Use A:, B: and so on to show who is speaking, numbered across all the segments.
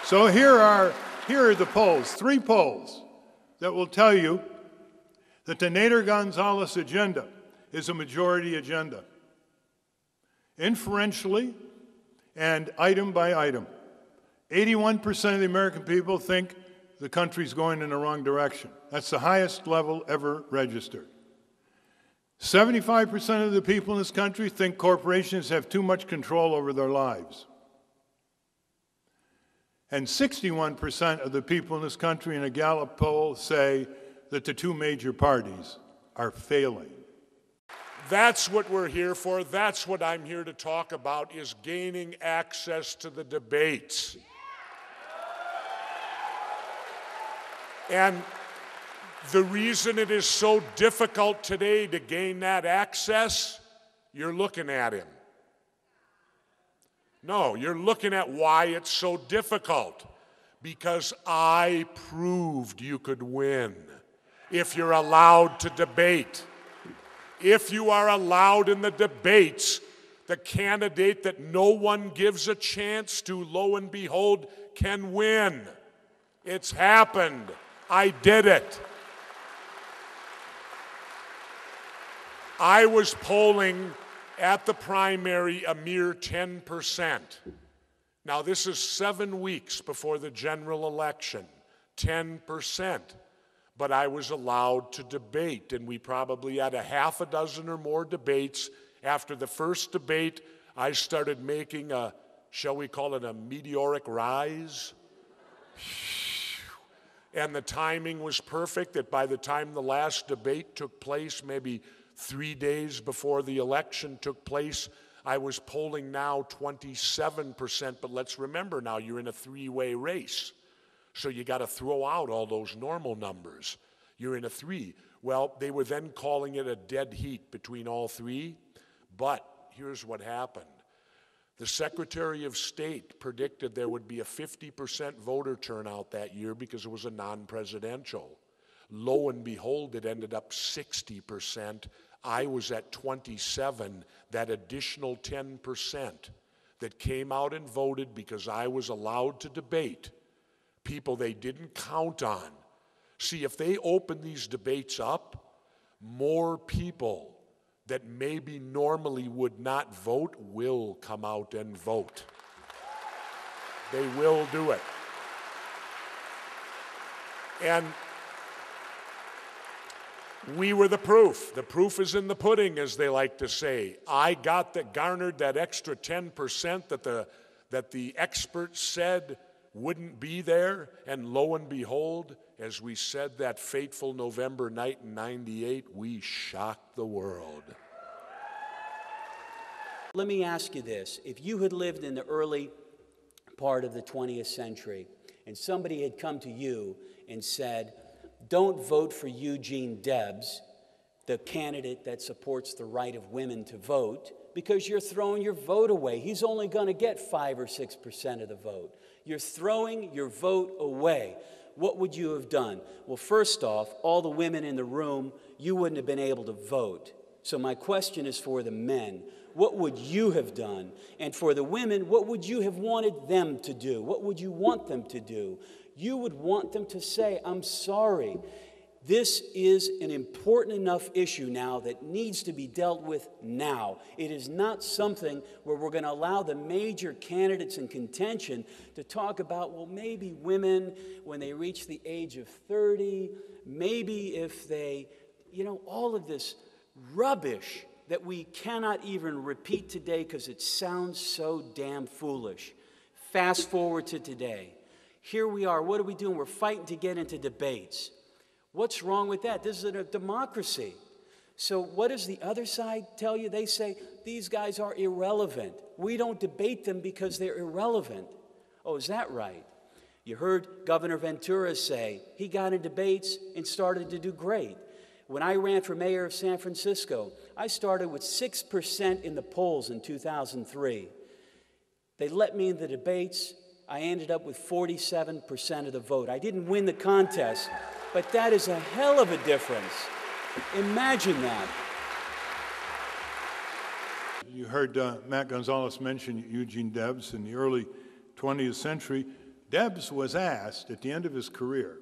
A: So here are the polls, 3 polls that will tell you that the Nader-Gonzalez agenda is a majority agenda, inferentially and item by item. 81% of the American people think the country's going in the wrong direction. That's the highest level ever registered. 75% of the people in this country think corporations have too much control over their lives. And 61% of the people in this country in a Gallup poll say that the 2 major parties are failing.
B: That's what we're here for. That's what I'm here to talk about, is gaining access to the debates. And the reason it is so difficult today to gain that access, you're looking at him. No, you're looking at why it's so difficult. Because I proved you could win if you're allowed to debate. If you are allowed in the debates, the candidate that no one gives a chance to, lo and behold, can win. It's happened. I did it. I was polling at the primary a mere 10%. Now, this is 7 weeks before the general election, 10%. But I was allowed to debate, and we probably had a half a dozen or more debates. After the first debate, I started making a, shall we call it a meteoric rise? And the timing was perfect, that by the time the last debate took place, maybe 3 days before the election took place, I was polling now 27%, but let's remember now, you're in a 3-way race. So you got to throw out all those normal numbers. You're in a 3. Well, they were then calling it a dead heat between all 3, but here's what happened. The Secretary of State predicted there would be a 50% voter turnout that year because it was a non-presidential. Lo and behold, it ended up 60%. I was at 27, that additional 10% that came out and voted because I was allowed to debate, people they didn't count on. See, if they open these debates up, more people that maybe normally would not vote will come out and vote. They will do it. And we were the proof. The proof is in the pudding, as they like to say. I garnered that extra 10% that the experts said wouldn't be there, and lo and behold, as we said that fateful November night in '98, we shocked the world.
C: Let me ask you this. If you had lived in the early part of the 20th century and somebody had come to you and said, don't vote for Eugene Debs, the candidate that supports the right of women to vote, because you're throwing your vote away. He's only going to get 5 or 6% of the vote. You're throwing your vote away. What would you have done? Well, first off, all the women in the room, you wouldn't have been able to vote. So my question is for the men. What would you have done? And for the women, what would you have wanted them to do? What would you want them to do? You would want them to say, I'm sorry. This is an important enough issue now that needs to be dealt with now. It is not something where we're going to allow the major candidates in contention to talk about, well, maybe women, when they reach the age of 30, maybe if they, all of this rubbish that we cannot even repeat today because it sounds so damn foolish. Fast forward to today. Here we are. What are we doing? We're fighting to get into debates. What's wrong with that? This is a democracy. So what does the other side tell you? They say, these guys are irrelevant. We don't debate them because they're irrelevant. Oh, is that right? You heard Governor Ventura say he got in debates and started to do great. When I ran for mayor of San Francisco, I started with 6% in the polls in 2003. They let me in the debates. I ended up with 47% of the vote. I didn't win the contest, but that is a hell of a difference. Imagine that.
A: You heard Matt Gonzalez mention Eugene Debs in the early 20th century. Debs was asked at the end of his career,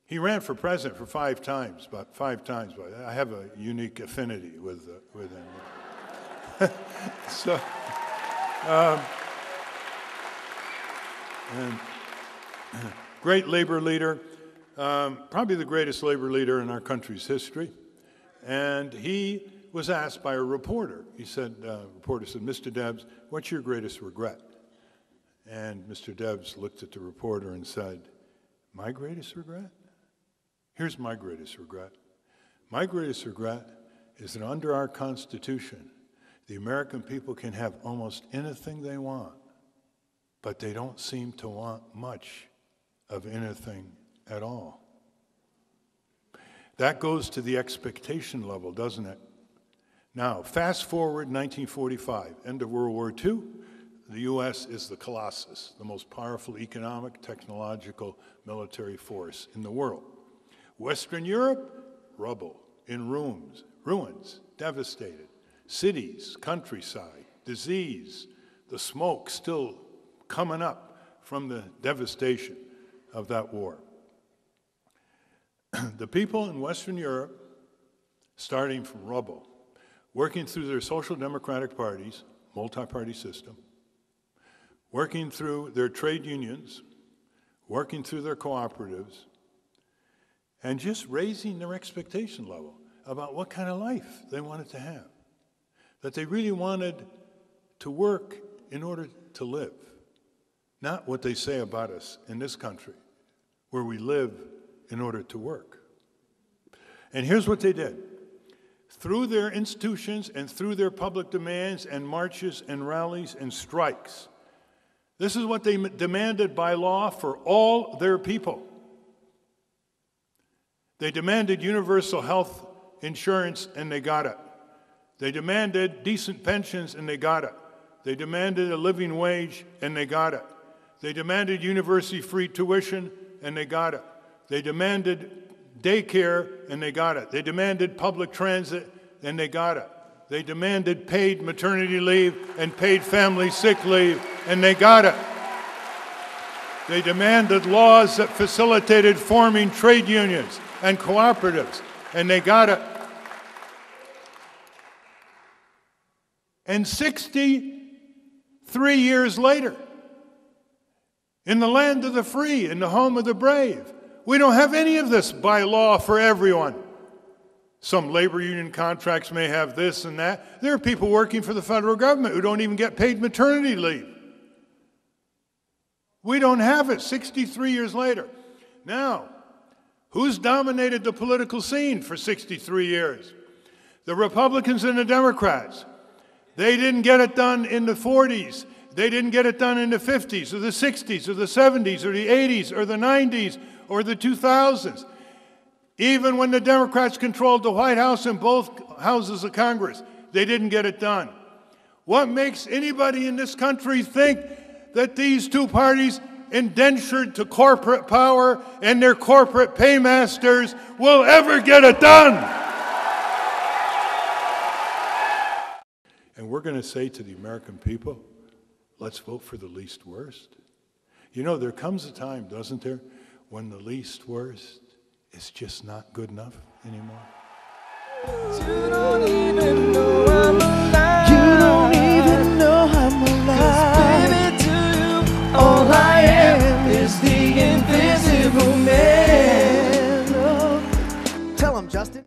A: he ran for president for about five times, but I have a unique affinity with him. So, and great labor leader, probably the greatest labor leader in our country's history. And he was asked by a reporter. Reporter said, Mr. Debs, what's your greatest regret? And Mr. Debs looked at the reporter and said, my greatest regret? Here's my greatest regret. My greatest regret is that under our Constitution, the American people can have almost anything they want, but they don't seem to want much of anything at all. That goes to the expectation level, doesn't it? Now, fast forward 1945, end of World War II, the U.S. is the colossus, the most powerful economic, technological, military force in the world. Western Europe, rubble, in ruins, devastated. Cities, countryside, disease, the smoke still coming up from the devastation of that war. The people in Western Europe, starting from rubble, working through their social democratic parties, multi-party system, working through their trade unions, working through their cooperatives, and just raising their expectation level about what kind of life they wanted to have. That they really wanted to work in order to live. Not what they say about us in this country, where we live in order to work. And here's what they did. Through their institutions and through their public demands and marches and rallies and strikes, this is what they demanded by law for all their people. They demanded universal health insurance, and they got it. They demanded decent pensions, and they got it. They demanded a living wage, and they got it. They demanded university-free tuition, and they got it. They demanded daycare, and they got it. They demanded public transit, and they got it. They demanded paid maternity leave and paid family sick leave, and they got it. They demanded laws that facilitated forming trade unions and cooperatives, and they got it. And 63 years later, in the land of the free, in the home of the brave, we don't have any of this by law for everyone. Some labor union contracts may have this and that. There are people working for the federal government who don't even get paid maternity leave. We don't have it 63 years later. Now, who's dominated the political scene for 63 years? The Republicans and the Democrats. They didn't get it done in the 40s. They didn't get it done in the 50s or the 60s or the 70s or the 80s or the 90s or the 2000s. Even when the Democrats controlled the White House and both houses of Congress, they didn't get it done. What makes anybody in this country think that these two parties indentured to corporate power and their corporate paymasters will ever get it done? And we're going to say to the American people, let's vote for the least worst. You know, there comes a time, doesn't there, when the least worst is just not good enough anymore.
D: You don't even know I'm alive. You don't even know I'm alive. 'Cause baby, to you, all I am is the invisible man. Tell him, Justin.